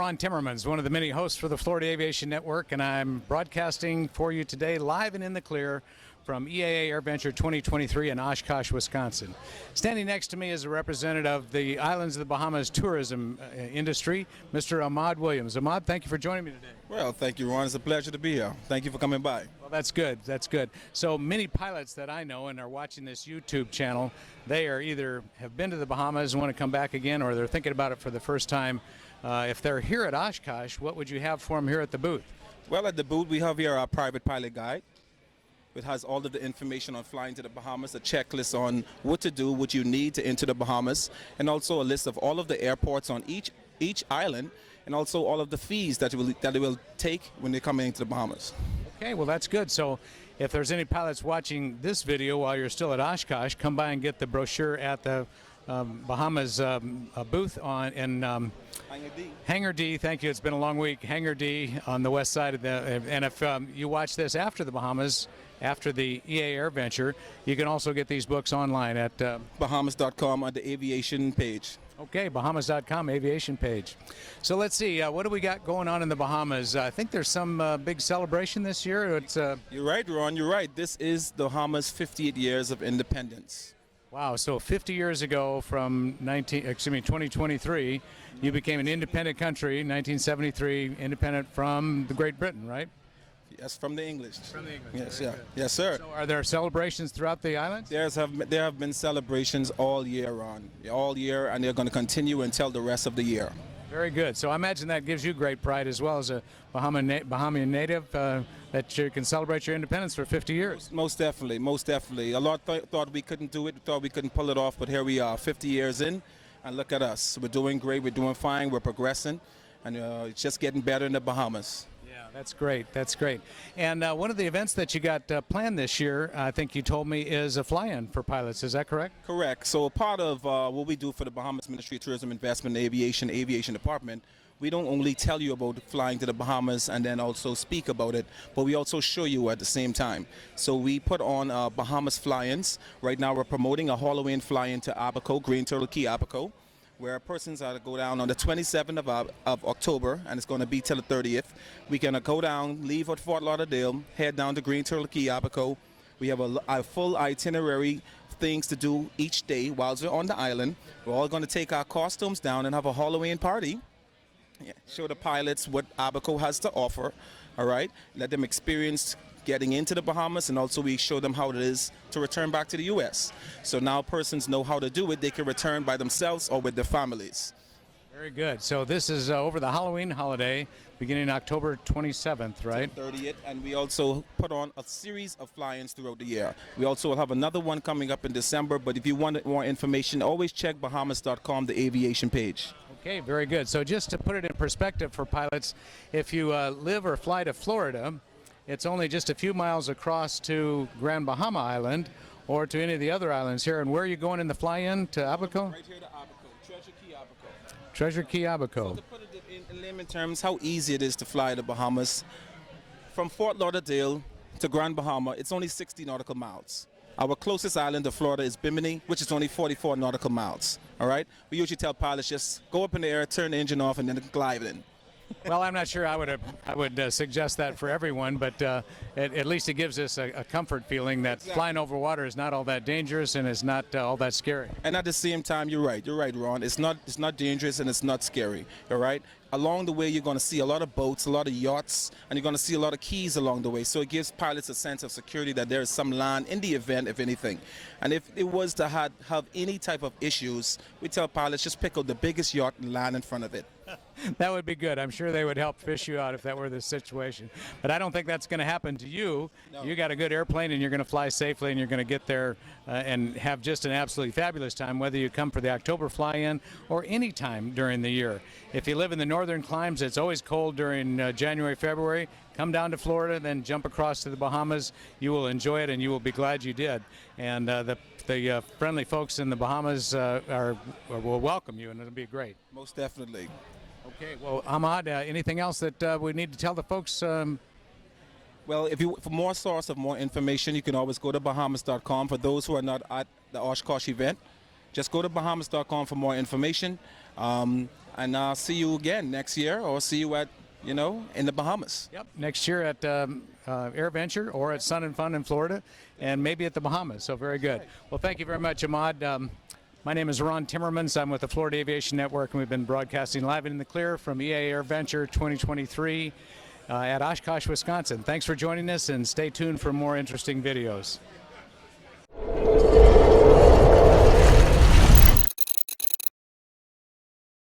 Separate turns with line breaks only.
Ron Timmermans, one of the many hosts for the Florida Aviation Network, and I'm broadcasting for you today live and in the clear from EAA AirVenture 2023 in Oshkosh, Wisconsin. Standing next to me is a representative of the Islands of the Bahamas tourism industry, Mr. Ahmad Williams. Ahmad, thank you for joining me today.
Well, thank you, Ron. It's a pleasure to be here. Thank you for coming by.
Well, that's good. That's good. So many pilots that I know and are watching this YouTube channel, they are either have been to the Bahamas and want to come back again, or they're thinking about it for the first time. If they're here at Oshkosh, what would you have for them here at the booth?
Well, at the booth, we have here our private pilot guide. It has all of the information on flying to the Bahamas, a checklist on what to do, what you need to enter the Bahamas, and also a list of all of the airports on each island, and also all of the fees that it will take when they're coming into the Bahamas.
Okay, well, that's good. So if there's any pilots watching this video while you're still at Oshkosh, come by and get the brochure at the Bahamas booth in Hangar D. Thank you. It's been a long week. Hangar D on the west side of the. And if you watch this after the Bahamas, after the EA AirVenture, you can also get these books online at
Bahamas.com on the aviation page.
Okay, Bahamas.com aviation page. So let's see, what do we got going on in the Bahamas? I think there's some big celebration this year. It's
You're right, Ron. You're right. This is the Bahamas' 58 years of independence.
Wow, so 50 years ago from 2023, you became an independent country, 1973, independent from the Great Britain, right?
Yes, from the English.
From the English.
Yes, yeah. Yes, sir.
So are there celebrations throughout the islands?
There have been celebrations all year, Ron. All year, and they're going to continue until the rest of the year.
Very good. So I imagine that gives you great pride as well as a Bahamian native that you can celebrate your independence for 50 years.
Most definitely, most definitely. A lot thought we couldn't do it, thought we couldn't pull it off, but here we are, 50 years in, and look at us. We're doing great, we're doing fine, we're progressing, and it's just getting better in the Bahamas.
Yeah, that's great. That's great. And one of the events that you got planned this year, I think you told me, is a fly-in for pilots. Is that correct?
Correct. So part of what we do for the Bahamas Ministry of Tourism, Investment, and Aviation Department, we don't only tell you about flying to the Bahamas and then also speak about it, but we also show you at the same time. So we put on Bahamas fly-ins. Right now we're promoting a Halloween fly-in to Abaco, Green Turtle Key, Abaco, where persons are to go down on the 27th of October, and it's going to be till the 30th. We're going to go down, leave at Fort Lauderdale, head down to Green Turtle Key, Abaco. We have a full itinerary of things to do each day while we're on the island. We're all going to take our costumes down and have a Halloween party. Yeah, show the pilots what Abaco has to offer, all right? Let them experience getting into the Bahamas, and also we show them how it is to return back to the U.S. So now persons know how to do it. They can return by themselves or with their families.
Very good. So this is over the Halloween holiday, beginning October 27th, right?
30th, and we also put on a series of fly-ins throughout the year. We also will have another one coming up in December, but if you want more information, always check Bahamas.com, the aviation page.
Okay, very good. So just to put it in perspective for pilots, if you live or fly to Florida, it's only just a few miles across to Grand Bahama Island or to any of the other islands here. And where are you going in the fly-in? To Abaco?
Right here to Abaco, Treasure Key, Abaco.
Treasure Key, Abaco.
So to put it in layman terms, how easy it is to fly to Bahamas. From Fort Lauderdale to Grand Bahama, it's only 60 nautical miles. Our closest island to Florida is Bimini, which is only 44 nautical miles. All right? We usually tell pilots just go up in the air, turn the engine off, and then glide in.
Well, I'm not sure I would suggest that for everyone, but at least it gives us a comfort feeling that flying over water is not all that dangerous and is not all that scary.
And at the same time, you're right, Ron. It's not dangerous and it's not scary. All right. Along the way, you're going to see a lot of boats, a lot of yachts, and you're going to see a lot of keys along the way. So it gives pilots a sense of security that there is some land in the event, if anything. And if it was to have any type of issues, we tell pilots just pick out the biggest yacht and land in front of it.
That would be good. I'm sure they would help fish you out if that were the situation. But I don't think that's going to happen to you. No. You got a good airplane and you're going to fly safely and you're going to get there and have just an absolutely fabulous time, whether you come for the October fly-in or any time during the year. If you live in the northern climes, it's always cold during January, February. Come down to Florida, then jump across to the Bahamas. You will enjoy it and you will be glad you did. And the friendly folks in the Bahamas will welcome you, and it'll be great.
Most definitely.
Okay, well, Ahmad, anything else that we need to tell the folks?
Well, for more information, you can always go to Bahamas.com. For those who are not at the Oshkosh event, just go to Bahamas.com for more information. and see you again next year, or see you at, in the Bahamas.
Yep, next year at AirVenture or at Sun and Fun in Florida, and maybe at the Bahamas. So very good. Well, thank you very much, Ahmad. My name is Ron Timmermans. I'm with the Florida Aviation Network, and we've been broadcasting live and in the clear from EA AirVenture 2023 at Oshkosh, Wisconsin. Thanks for joining us, and stay tuned for more interesting videos.